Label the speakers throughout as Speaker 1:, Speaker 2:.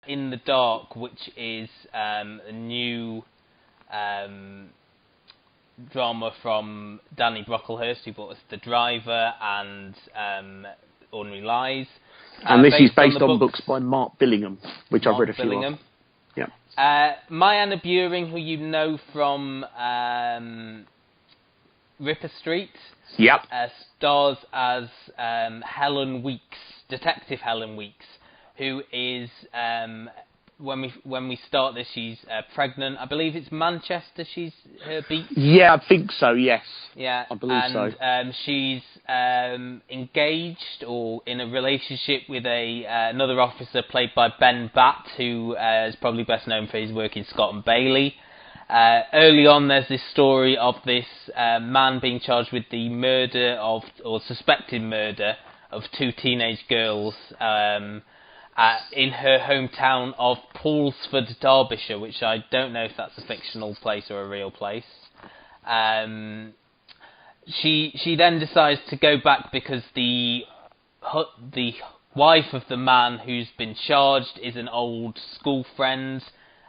Speaker 1: In the Dark, which is a new drama from Danny Brocklehurst, who brought us The Driver and Ordinary Lies.
Speaker 2: And this is based on books by Mark Billingham, which I've read a few of.
Speaker 1: Yeah. Myanna Buring, who you know from Ripper Street, stars as Helen Weeks, Detective Helen Weeks, who is when we start this, she's pregnant. I believe it's Manchester. She's her beat.
Speaker 2: Yeah, I think so. Yes.
Speaker 1: Yeah,
Speaker 2: I believe so.
Speaker 1: And she's engaged or in a relationship with another officer played by Ben Batt, who is probably best known for his work in Scott and Bailey. Early on, there's this story of this man being charged with the murder of, or suspected murder of, 2 teenage girls in her hometown of Paulsford, Derbyshire, which I don't know if that's a fictional place or a real place. She then decides to go back because the wife of the man who's been charged is an old school friend.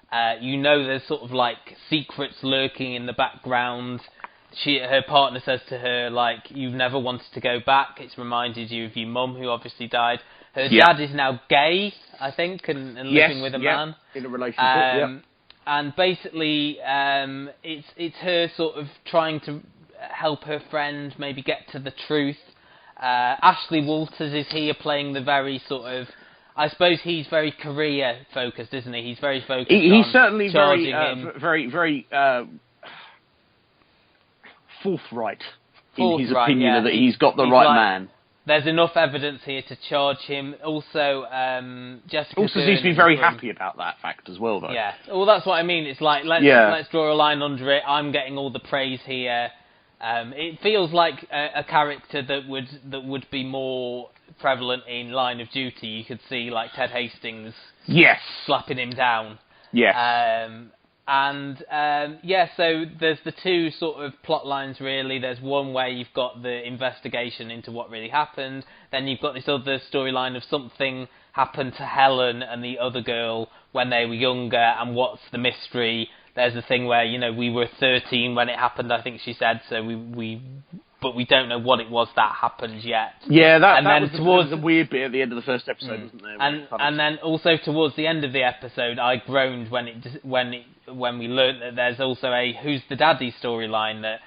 Speaker 1: There's sort of like secrets lurking in the background. Her partner says to her, like, you've never wanted to go back. It's reminded you of your mum, who obviously died. Her dad is now gay, I think, and living with a man.
Speaker 2: In a relationship,
Speaker 1: And basically, it's her sort of trying to help her friend maybe get to the truth. Ashley Walters is here playing the very sort of... I suppose he's very career-focused, isn't he? He's very focused on
Speaker 2: He's certainly very forthright in his opinion that he's got the right man.
Speaker 1: There's enough evidence here to charge him. Also, Jessica
Speaker 2: also seems to be very happy about that fact as well, though.
Speaker 1: Yeah, well, that's what I mean. It's like, let's draw a line under it. I'm getting all the praise here. It feels like a character that would be more prevalent in Line of Duty. You could see, like, Ted Hastings slapping him down.
Speaker 2: Yes.
Speaker 1: So there's the two sort of plot lines, really. There's one where you've got the investigation into what really happened. Then you've got this other storyline of something happened to Helen and the other girl when they were younger, and what's the mystery. There's a thing where, we were 13 when it happened, I think she said, so but we don't know what it was that happened yet.
Speaker 2: Yeah, that was the weird bit at the end of the first episode, wasn't there?
Speaker 1: And then also towards the end of the episode, I groaned when we learnt that there's also a Who's the Daddy storyline that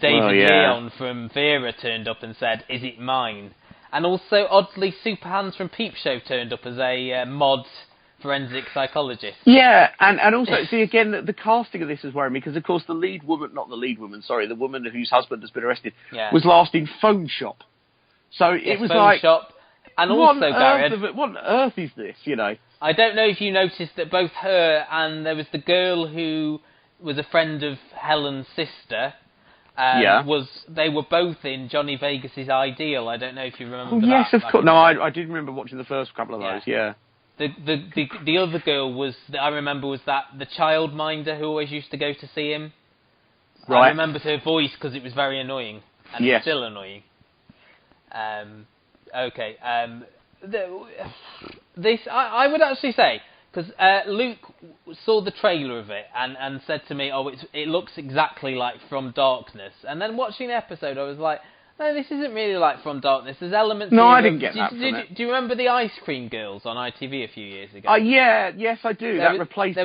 Speaker 1: David Leon from Vera turned up and said, is it mine? And also, oddly, Super Hans from Peep Show turned up as a mod forensic psychologist.
Speaker 2: Yeah, and also, see, again, the casting of this is worrying me, because, of course, the woman whose husband has been arrested, was last in Phone Shop. So it was
Speaker 1: Phone Shop. And also,
Speaker 2: Gareth, what on earth is this,
Speaker 1: I don't know if you noticed that both her and there was the girl who was a friend of Helen's sister. They were both in Johnny Vegas's Ideal. I don't know if you remember that.
Speaker 2: Yes, of course. No, I did remember watching the first couple of those,
Speaker 1: The other girl I remember was the childminder who always used to go to see him. Right. I remembered her voice because it was very annoying. And it's still annoying. This, I would actually say, because Luke saw the trailer of it and said to me, it looks exactly like From Darkness. And then watching the episode, I was like, no, this isn't really like From Darkness. There's elements...
Speaker 2: No, I didn't get that from it.
Speaker 1: Do you remember the Ice Cream Girls on ITV a few years ago?
Speaker 2: Yes, I do. That replaced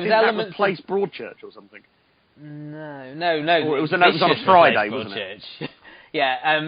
Speaker 2: Broadchurch or something?
Speaker 1: No.
Speaker 2: Or it was on a Friday, wasn't it?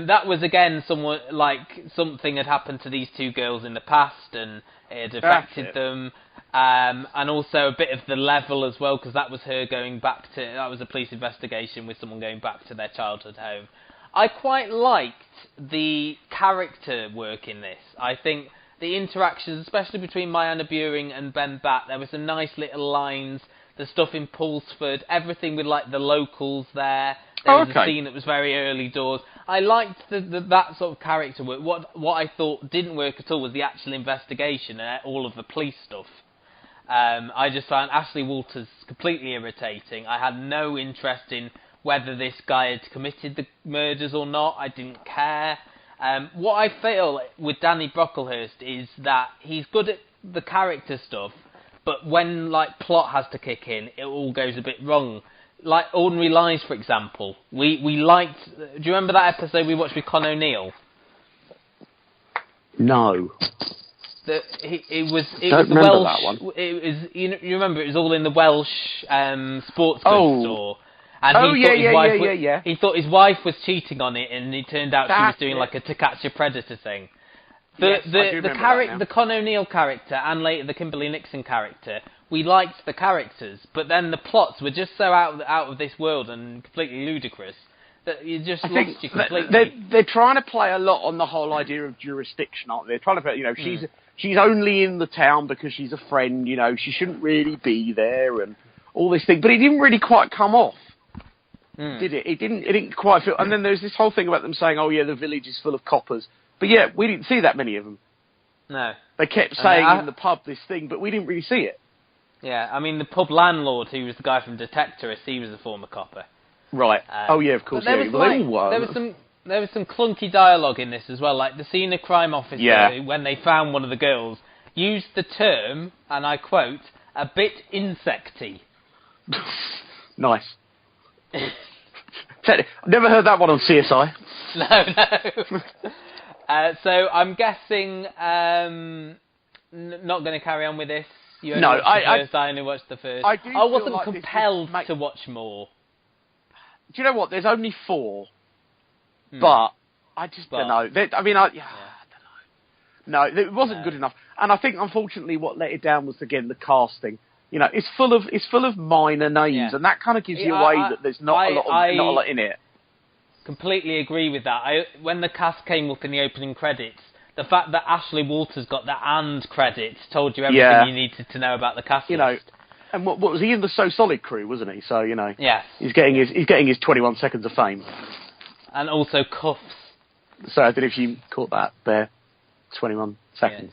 Speaker 1: That was, again, something had happened to these two girls in the past, and it had affected them. And also a bit of the level as well, because that was her going back to... That was a police investigation with someone going back to their childhood home. I quite liked the character work in this. I think the interactions, especially between Myanna Buring and Ben Batt, there were some nice little lines, the stuff in Paulsford, everything with, like, the locals there. There was a scene that was very early doors. I liked that sort of character work. What I thought didn't work at all was the actual investigation and all of the police stuff. I just found Ashley Walters completely irritating. I had no interest in whether this guy had committed the murders or not. I didn't care. What I feel with Danny Brocklehurst is that he's good at the character stuff, but when like plot has to kick in, it all goes a bit wrong. Like Ordinary Lies, for example. We liked. Do you remember that episode we watched with Con O'Neill?
Speaker 2: No.
Speaker 1: It was the
Speaker 2: remember
Speaker 1: Welsh.
Speaker 2: That one.
Speaker 1: It was you remember it was all in the Welsh sports goods store. And he thought his wife was cheating on it, and it turned out she was doing like a To Catch a Predator thing. The Con O'Neill character and later the Kimberly Nixon character, we liked the characters, but then the plots were just so out of this world and completely ludicrous that you just lost you completely.
Speaker 2: They're trying to play a lot on the whole idea of jurisdiction, aren't they? They're trying to play, she's only in the town because she's a friend, she shouldn't really be there and all this thing, but it didn't really quite come off. Did it? It didn't quite feel. And then there's this whole thing about them saying, "Oh yeah, the village is full of coppers," but yeah, we didn't see that many of them.
Speaker 1: No.
Speaker 2: They kept saying in the pub this thing, but we didn't really see it.
Speaker 1: Yeah, I mean the pub landlord, who was the guy from Detectorist, he was a former copper.
Speaker 2: Right. Oh yeah, of course.
Speaker 1: There was some clunky dialogue in this as well. Like the senior crime officer, when they found one of the girls, used the term, and I quote, "a bit insecty."
Speaker 2: Nice. I've never heard that one on CSI.
Speaker 1: No. So I'm guessing not going to carry on with this. I only watched the first. I wasn't compelled to watch more.
Speaker 2: Do you know what? There's only 4, but I just don't know. I don't know. No, it wasn't good enough. And I think, unfortunately, what let it down was again the casting. It's full of minor names, and that kind of gives you away that there's not a lot in it.
Speaker 1: Completely agree with that. When the cast came up in the opening credits, the fact that Ashley Walters got the "and" credits told you everything you needed to know about the cast.
Speaker 2: And what was he in the So Solid crew, wasn't he? So
Speaker 1: yes,
Speaker 2: he's getting his 21 seconds of fame,
Speaker 1: and also cuffs.
Speaker 2: So I don't know if you caught that there, 21 seconds.